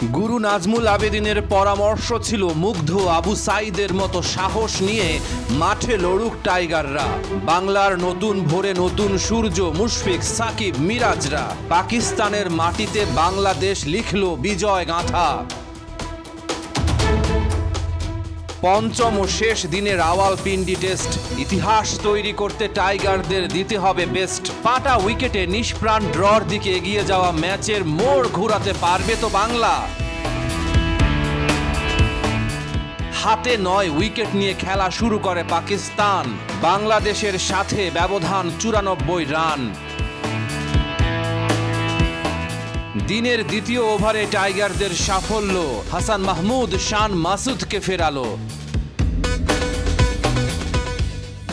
গুরু নাজমুল আবেদিনের পরামর্শ ছিল মুগ্ধ আবু সাইদের মতো সাহস নিয়ে মাঠে লড়ুক টাইগাররা। বাংলার নতুন ভোরে নতুন সূর্য মুশফিক, সাকিব, মিরাজরা পাকিস্তানের মাটিতে বাংলাদেশ লিখল বিজয় গাথা। পঞ্চম ও শেষ দিনে রাওয়ালপিন্ডি টেস্ট ইতিহাস তৈরি করতে টাইগারদের দিতে হবে বেস্ট। পাটা উইকেটে নিষ্প্রাণ ড্রর দিকে এগিয়ে যাওয়া ম্যাচের মোড় ঘোরাতে পারবে তো বাংলা? হাতে 9 উইকেট নিয়ে খেলা শুরু করে পাকিস্তান। বাংলাদেশের সাথে ব্যবধান 94 রান। দিনের দ্বিতীয় ওভারে টাইগারদের সাফল্য হাসান মাহমুদ শান মাসুদকে ফেরালো।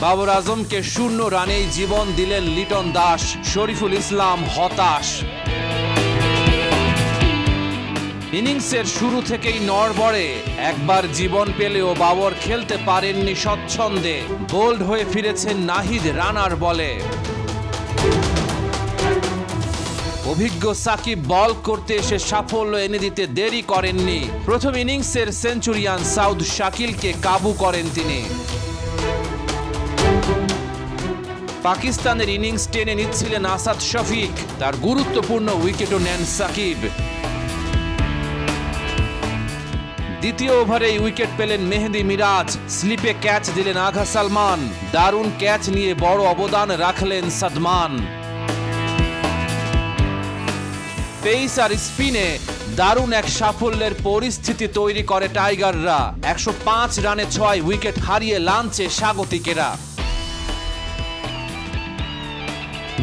বাবর আজমকে 0 রানেই জীবন দিলেন লিটন দাস। শরীফুল ইসলাম হতাশ। ইনিংসের শুরু থেকেই নড়বড়ে। একবার জীবন পেলেও বাবর খেলতে পারেননি স্বচ্ছন্দে। বোল্ড হয়ে ফিরেছেন নাহিদ রানার বলে। অভিজ্ঞ সাকিব বল করতে এসে সাফল্য এনে দিতে দেরি করেননি। প্রথম ইনিংসের সেঞ্চুরিয়ান সাউদ শাকিলকে কাবু করেন তিনি। পাকিস্তানের ইনিংস টেনে নিচ্ছিলেন আসাদ শফিক। তার গুরুত্বপূর্ণ উইকেটও নেন সাকিব। দ্বিতীয় ওভারেই উইকেট পেলেন মেহেদি মিরাজ। স্লিপে ক্যাচ দিলেন আগা সালমান। দারুণ ক্যাচ নিয়ে বড় অবদান রাখলেন সাদমান। পেস আর স্পিনে দারুণ এক সাফল্যের পরিস্থিতি তৈরি করে টাইগাররা। 105 রানে 6 উইকেট হারিয়ে লাঞ্চে স্বাগতিকেরা।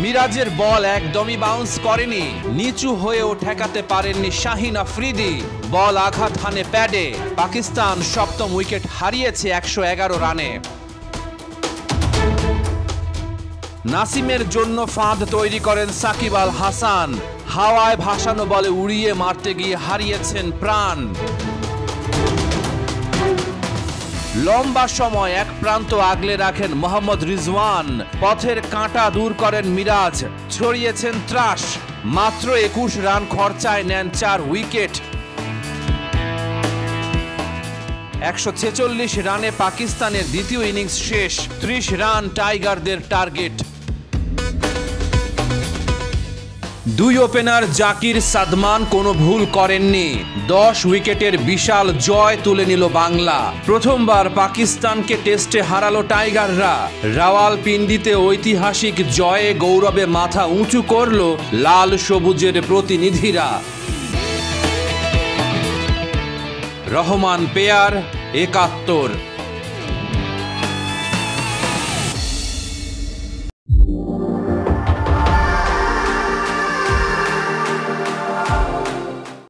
মিরাজের বল একদমই বাউন্স করেনি। নিচু হয়েও ঠেকাতে পারেননি শাহিন আফ্রিদি। বল আঘাত হানে প্যাডে। পাকিস্তান সপ্তম উইকেট হারিয়েছে 111 রানে। নাসিমের জন্য ফাঁদ তৈরি করেন সাকিব আল হাসান। হাওয়ায় ভাসানো বলে উড়িয়ে মারতে গিয়ে হারিয়েছেন প্রাণ। লম্বা সময় এক প্রান্ত আগলে রাখেন মোহাম্মদ রিজওয়ান। পথের কাঁটা দূর করেন মিরাজ। ছড়িয়েছেন ত্রাস। মাত্র 21 রান খরচায় নেন 4 উইকেট। 146 রানে পাকিস্তানের দ্বিতীয় ইনিংস শেষ। 30 রান টাইগারদের টার্গেট। 2 ওপেনার জাকির, সাদমান কোনো ভুল করেননি। 10 উইকেটের বিশাল জয় তুলে নিল বাংলা। প্রথমবার পাকিস্তানকে টেস্টে হারালো টাইগাররা। রাওয়ালপিন্ডিতে ঐতিহাসিক জয়ে গৌরবে মাথা উঁচু করল লাল সবুজের প্রতিনিধিরা। রহমান পেয়ার 71।